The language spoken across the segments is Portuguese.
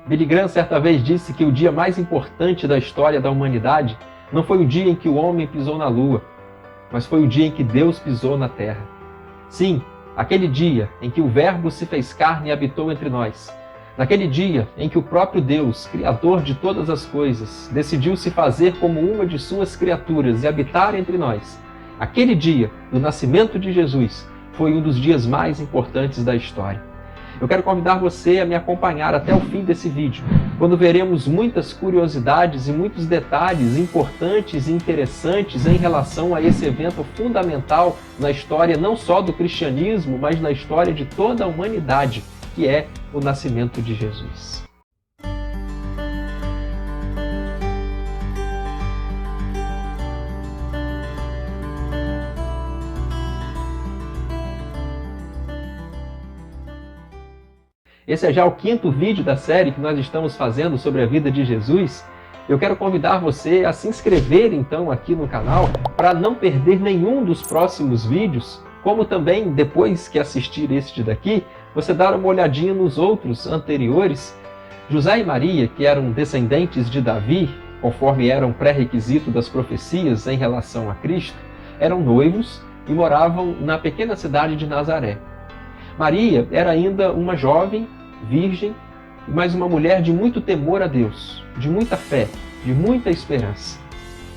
Billy Graham certa vez disse que o dia mais importante da história da humanidade não foi o dia em que o homem pisou na Lua, mas foi o dia em que Deus pisou na Terra. Sim, aquele dia em que o Verbo se fez carne e habitou entre nós. Naquele dia em que o próprio Deus, Criador de todas as coisas, decidiu se fazer como uma de suas criaturas e habitar entre nós. Aquele dia do nascimento de Jesus foi um dos dias mais importantes da história. Eu quero convidar você a me acompanhar até o fim desse vídeo, quando veremos muitas curiosidades e muitos detalhes importantes e interessantes em relação a esse evento fundamental na história não só do cristianismo, mas na história de toda a humanidade, que é o nascimento de Jesus. Esse é já o 5º vídeo da série que nós estamos fazendo sobre a vida de Jesus. Eu quero convidar você a se inscrever então aqui no canal para não perder nenhum dos próximos vídeos, como também, depois que assistir este daqui, você dar uma olhadinha nos outros anteriores. José e Maria, que eram descendentes de Davi, conforme era um pré-requisito das profecias em relação a Cristo, eram noivos e moravam na pequena cidade de Nazaré. Maria era ainda uma jovem, virgem, mas uma mulher de muito temor a Deus, de muita fé, de muita esperança.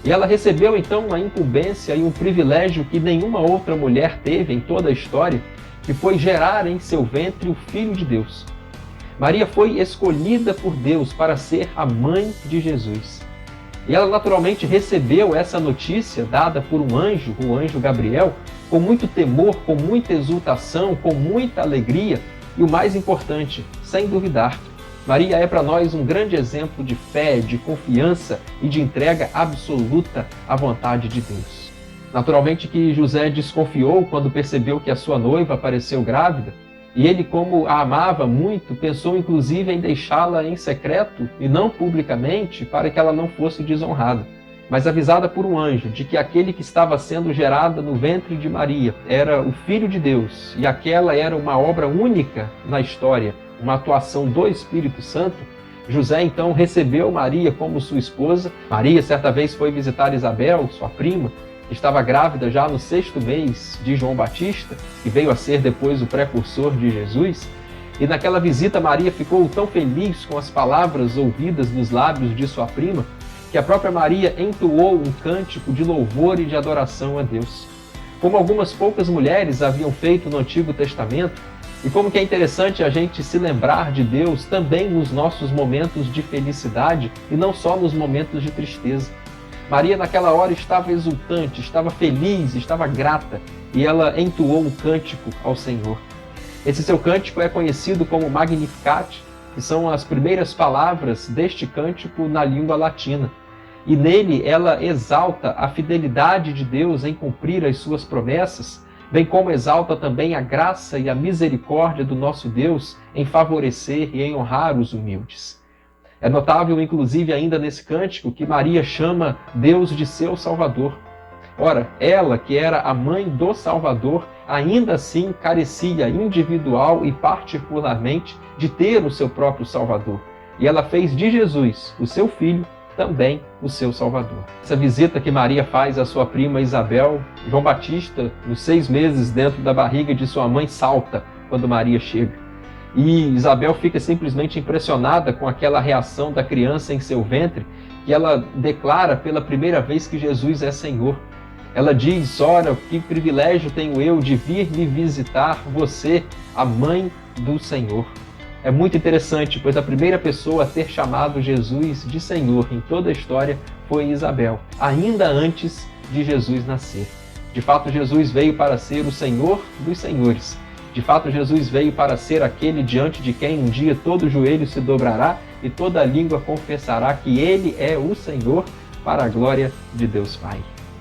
E ela recebeu então uma incumbência e um privilégio que nenhuma outra mulher teve em toda a história, que foi gerar em seu ventre o Filho de Deus. Maria foi escolhida por Deus para ser a mãe de Jesus. E ela naturalmente recebeu essa notícia dada por um anjo, o anjo Gabriel, com muito temor, com muita exultação, com muita alegria e o mais importante, sem duvidar. Maria é para nós um grande exemplo de fé, de confiança e de entrega absoluta à vontade de Deus. Naturalmente que José desconfiou quando percebeu que a sua noiva apareceu grávida, e ele, como a amava muito, pensou inclusive em deixá-la em secreto e não publicamente, para que ela não fosse desonrada. Mas avisada por um anjo de que aquele que estava sendo gerado no ventre de Maria era o Filho de Deus, e aquela era uma obra única na história, uma atuação do Espírito Santo, José então recebeu Maria como sua esposa. Maria certa vez foi visitar Isabel, sua prima, que estava grávida já no 6º mês de João Batista, que veio a ser depois o precursor de Jesus. E naquela visita Maria ficou tão feliz com as palavras ouvidas nos lábios de sua prima, que a própria Maria entoou um cântico de louvor e de adoração a Deus. Como algumas poucas mulheres haviam feito no Antigo Testamento, e como que é interessante a gente se lembrar de Deus também nos nossos momentos de felicidade e não só nos momentos de tristeza. Maria naquela hora estava exultante, estava feliz, estava grata, e ela entoou um cântico ao Senhor. Esse seu cântico é conhecido como Magnificat, que são as primeiras palavras deste cântico na língua latina. E nele ela exalta a fidelidade de Deus em cumprir as suas promessas, bem como exalta também a graça e a misericórdia do nosso Deus em favorecer e em honrar os humildes. É notável, inclusive, ainda nesse cântico, que Maria chama Deus de seu Salvador. Ora, ela, que era a mãe do Salvador, ainda assim carecia individual e particularmente de ter o seu próprio Salvador. E ela fez de Jesus, o seu filho, também o seu Salvador. Essa visita que Maria faz à sua prima Isabel, João Batista, nos 6 meses dentro da barriga de sua mãe, salta quando Maria chega. E Isabel fica simplesmente impressionada com aquela reação da criança em seu ventre, que ela declara pela primeira vez que Jesus é Senhor. Ela diz: ora, que privilégio tenho eu de vir me visitar você, a mãe do Senhor. É muito interessante, pois a primeira pessoa a ter chamado Jesus de Senhor em toda a história foi Isabel, ainda antes de Jesus nascer. De fato, Jesus veio para ser o Senhor dos senhores. De fato, Jesus veio para ser aquele diante de quem um dia todo joelho se dobrará e toda língua confessará que Ele é o Senhor, para a glória de Deus Pai.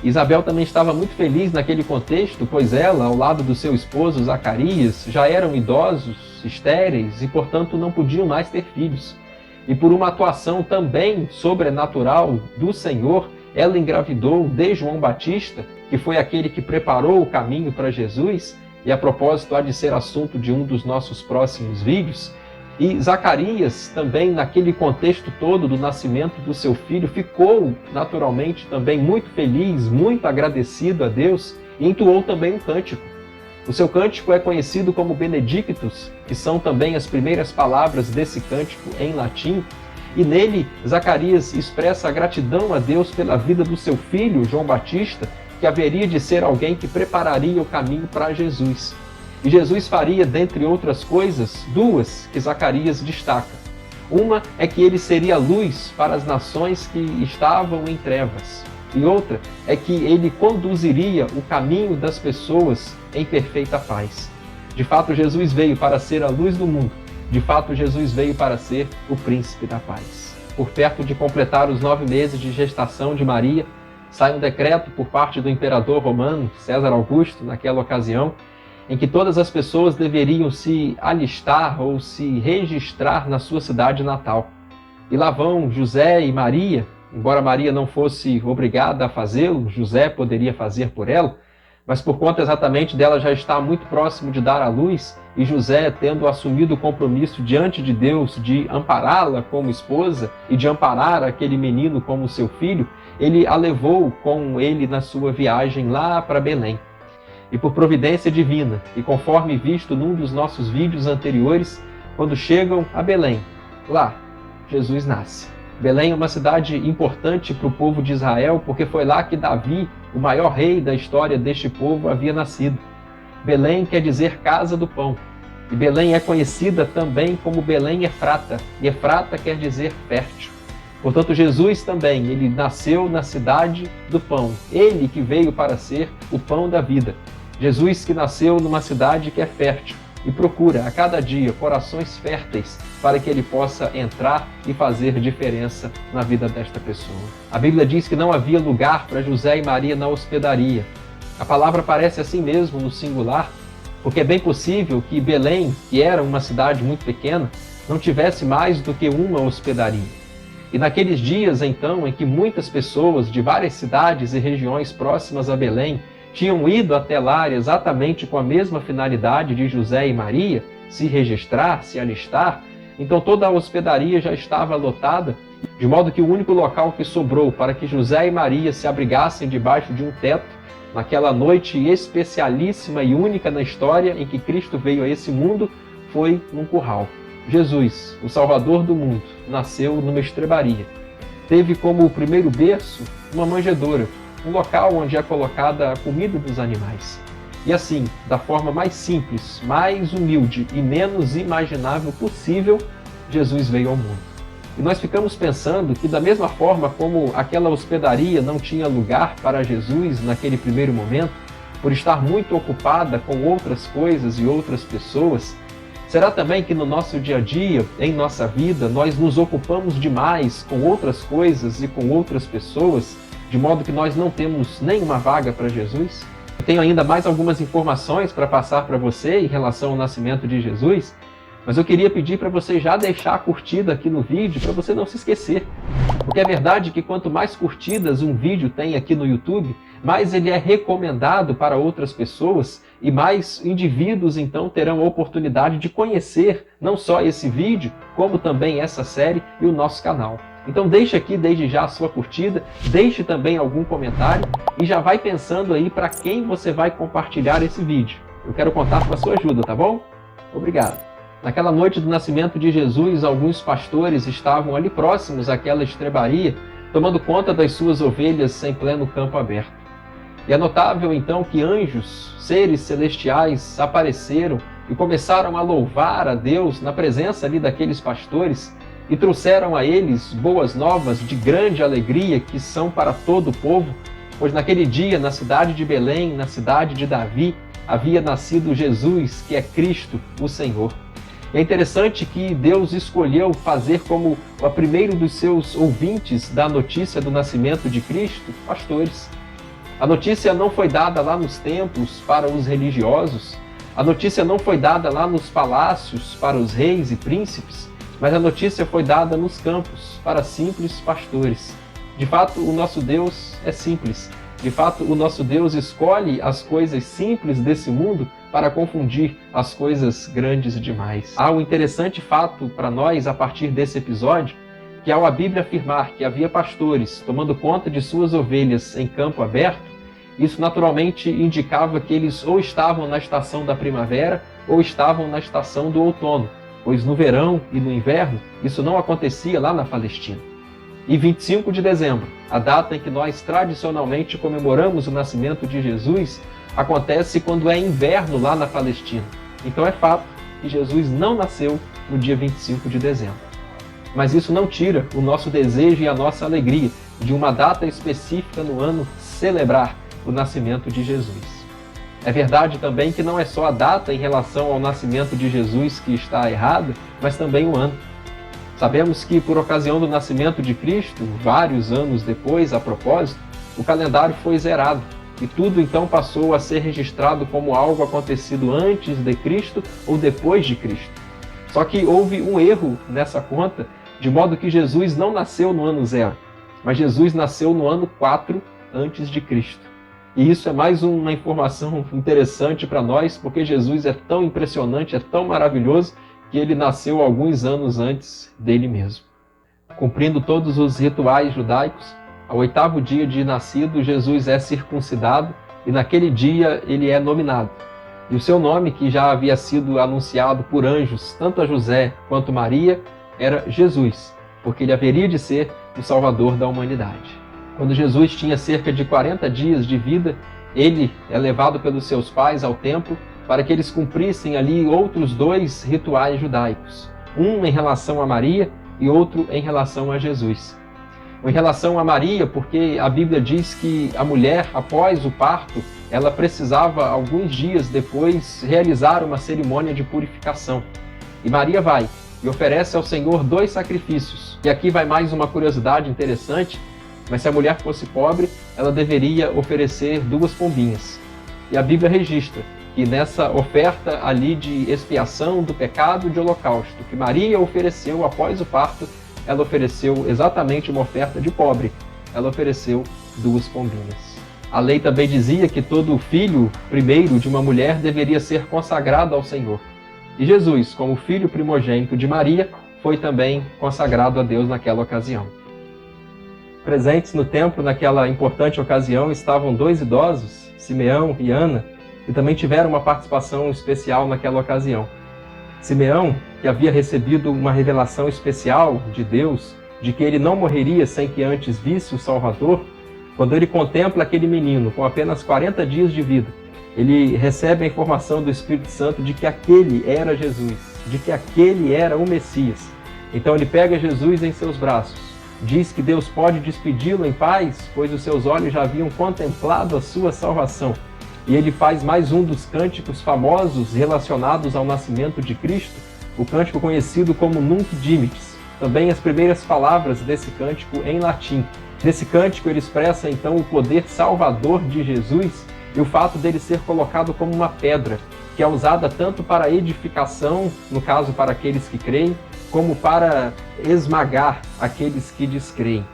Isabel também estava muito feliz naquele contexto, pois ela, ao lado do seu esposo Zacarias, já eram idosos, estéreis e, portanto, não podiam mais ter filhos. E por uma atuação também sobrenatural do Senhor, ela engravidou de João Batista, que foi aquele que preparou o caminho para Jesus. E a propósito, há de ser assunto de um dos nossos próximos vídeos. E Zacarias, também naquele contexto todo do nascimento do seu filho, ficou naturalmente também muito feliz, muito agradecido a Deus e entoou também um cântico. O seu cântico é conhecido como Benedictus, que são também as primeiras palavras desse cântico em latim, e nele Zacarias expressa a gratidão a Deus pela vida do seu filho, João Batista, que haveria de ser alguém que prepararia o caminho para Jesus. E Jesus faria, dentre outras coisas, duas que Zacarias destaca. Uma é que ele seria luz para as nações que estavam em trevas. E outra é que ele conduziria o caminho das pessoas em perfeita paz. De fato, Jesus veio para ser a luz do mundo. De fato, Jesus veio para ser o príncipe da paz. Por perto de completar os 9 meses de gestação de Maria, sai um decreto por parte do imperador romano, César Augusto, naquela ocasião, em que todas as pessoas deveriam se alistar ou se registrar na sua cidade natal. E lá vão José e Maria, embora Maria não fosse obrigada a fazê-lo, José poderia fazer por ela, mas por conta exatamente dela já estar muito próximo de dar à luz, e José tendo assumido o compromisso diante de Deus de ampará-la como esposa e de amparar aquele menino como seu filho, ele a levou com ele na sua viagem lá para Belém. E por providência divina, e conforme visto num dos nossos vídeos anteriores, quando chegam a Belém, lá Jesus nasce. Belém é uma cidade importante para o povo de Israel, porque foi lá que Davi, o maior rei da história deste povo, havia nascido. Belém quer dizer casa do pão. E Belém é conhecida também como Belém Efrata. E Efrata quer dizer fértil. Portanto, Jesus também, ele nasceu na cidade do pão. Ele que veio para ser o pão da vida. Jesus que nasceu numa cidade que é fértil e procura a cada dia corações férteis para que ele possa entrar e fazer diferença na vida desta pessoa. A Bíblia diz que não havia lugar para José e Maria na hospedaria. A palavra aparece assim mesmo no singular, porque é bem possível que Belém, que era uma cidade muito pequena, não tivesse mais do que uma hospedaria. E naqueles dias, então, em que muitas pessoas de várias cidades e regiões próximas a Belém tinham ido até lá exatamente com a mesma finalidade de José e Maria, se registrar, se alistar, então toda a hospedaria já estava lotada, de modo que o único local que sobrou para que José e Maria se abrigassem debaixo de um teto, naquela noite especialíssima e única na história em que Cristo veio a esse mundo, foi num curral. Jesus, o Salvador do mundo, nasceu numa estrebaria. Teve como primeiro berço uma manjedoura, um local onde é colocada a comida dos animais. E assim, da forma mais simples, mais humilde e menos imaginável possível, Jesus veio ao mundo. E nós ficamos pensando que da mesma forma como aquela hospedaria não tinha lugar para Jesus naquele primeiro momento, por estar muito ocupada com outras coisas e outras pessoas, será também que no nosso dia a dia, em nossa vida, nós nos ocupamos demais com outras coisas e com outras pessoas, de modo que nós não temos nenhuma vaga para Jesus? Eu tenho ainda mais algumas informações para passar para você em relação ao nascimento de Jesus, mas eu queria pedir para você já deixar a curtida aqui no vídeo, para você não se esquecer. Porque é verdade que quanto mais curtidas um vídeo tem aqui no YouTube, mais ele é recomendado para outras pessoas e mais indivíduos então terão a oportunidade de conhecer não só esse vídeo, como também essa série e o nosso canal. Então deixe aqui desde já a sua curtida, deixe também algum comentário e já vai pensando aí para quem você vai compartilhar esse vídeo. Eu quero contar com a sua ajuda, tá bom? Obrigado. Naquela noite do nascimento de Jesus, alguns pastores estavam ali próximos àquela estrebaria, tomando conta das suas ovelhas em pleno campo aberto. E é notável então que anjos, seres celestiais, apareceram e começaram a louvar a Deus na presença ali daqueles pastores, e trouxeram a eles boas novas de grande alegria que são para todo o povo, pois naquele dia, na cidade de Belém, na cidade de Davi, havia nascido Jesus, que é Cristo, o Senhor. É interessante que Deus escolheu fazer como o primeiro dos seus ouvintes da notícia do nascimento de Cristo, pastores. A notícia não foi dada lá nos templos para os religiosos, a notícia não foi dada lá nos palácios para os reis e príncipes, mas a notícia foi dada nos campos, para simples pastores. De fato, o nosso Deus é simples. De fato, o nosso Deus escolhe as coisas simples desse mundo para confundir as coisas grandes demais. Há um interessante fato para nós a partir desse episódio, que ao a Bíblia afirmar que havia pastores tomando conta de suas ovelhas em campo aberto, isso naturalmente indicava que eles ou estavam na estação da primavera ou estavam na estação do outono, pois no verão e no inverno isso não acontecia lá na Palestina. E 25 de dezembro, a data em que nós tradicionalmente comemoramos o nascimento de Jesus, acontece quando é inverno lá na Palestina. Então é fato que Jesus não nasceu no dia 25 de dezembro. Mas isso não tira o nosso desejo e a nossa alegria de uma data específica no ano celebrar o nascimento de Jesus. É verdade também que não é só a data em relação ao nascimento de Jesus que está errada, mas também o ano. Sabemos que, por ocasião do nascimento de Cristo, vários anos depois, a propósito, o calendário foi zerado e tudo então passou a ser registrado como algo acontecido antes de Cristo ou depois de Cristo. Só que houve um erro nessa conta, de modo que Jesus não nasceu no ano 0, mas Jesus nasceu no ano 4 antes de Cristo. E isso é mais uma informação interessante para nós, porque Jesus é tão impressionante, é tão maravilhoso, que ele nasceu alguns anos antes dele mesmo. Cumprindo todos os rituais judaicos, ao 8º dia de nascido, Jesus é circuncidado e naquele dia ele é nominado. E o seu nome, que já havia sido anunciado por anjos, tanto a José quanto Maria, era Jesus, porque ele haveria de ser o Salvador da humanidade. Quando Jesus tinha cerca de 40 dias de vida, ele é levado pelos seus pais ao templo para que eles cumprissem ali outros 2 rituais judaicos, um em relação a Maria e outro em relação a Jesus. Em relação a Maria, porque a Bíblia diz que a mulher, após o parto, ela precisava, alguns dias depois, realizar uma cerimônia de purificação. E Maria vai e oferece ao Senhor 2 sacrifícios. E aqui vai mais uma curiosidade interessante, mas se a mulher fosse pobre, ela deveria oferecer 2 pombinhas. E a Bíblia registra que nessa oferta ali de expiação do pecado de holocausto, que Maria ofereceu após o parto, ela ofereceu exatamente uma oferta de pobre. Ela ofereceu 2 pombinhas. A lei também dizia que todo filho primeiro de uma mulher deveria ser consagrado ao Senhor. E Jesus, como filho primogênito de Maria, foi também consagrado a Deus naquela ocasião. Presentes no templo naquela importante ocasião estavam 2 idosos, Simeão e Ana, que também tiveram uma participação especial naquela ocasião. Simeão, que havia recebido uma revelação especial de Deus, de que ele não morreria sem que antes visse o Salvador, quando ele contempla aquele menino com apenas 40 dias de vida, ele recebe a informação do Espírito Santo de que aquele era Jesus, de que aquele era o Messias. Então ele pega Jesus em seus braços, diz que Deus pode despedi-lo em paz, pois os seus olhos já haviam contemplado a sua salvação. E ele faz mais um dos cânticos famosos relacionados ao nascimento de Cristo, o cântico conhecido como Nunc Dimittis. Também as primeiras palavras desse cântico em latim. Nesse cântico ele expressa então o poder salvador de Jesus e o fato dele ser colocado como uma pedra, que é usada tanto para edificação, no caso para aqueles que creem, como para esmagar aqueles que descreem.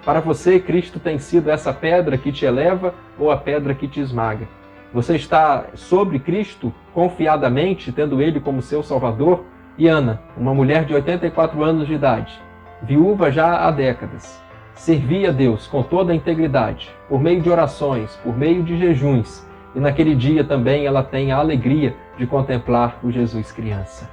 Para você, Cristo tem sido essa pedra que te eleva ou a pedra que te esmaga? Você está sobre Cristo confiadamente, tendo Ele como seu Salvador? E Ana, uma mulher de 84 anos de idade, viúva já há décadas, servia a Deus com toda a integridade, por meio de orações, por meio de jejuns, e naquele dia também ela tem a alegria de contemplar o Jesus criança.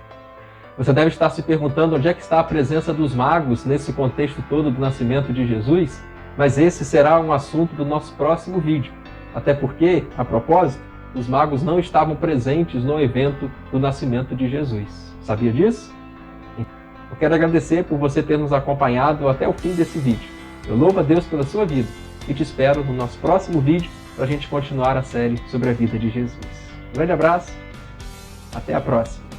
Você deve estar se perguntando onde é que está a presença dos magos nesse contexto todo do nascimento de Jesus, mas esse será um assunto do nosso próximo vídeo. Até porque, a propósito, os magos não estavam presentes no evento do nascimento de Jesus. Sabia disso? Eu quero agradecer por você ter nos acompanhado até o fim desse vídeo. Eu louvo a Deus pela sua vida e te espero no nosso próximo vídeo para a gente continuar a série sobre a vida de Jesus. Um grande abraço, até a próxima!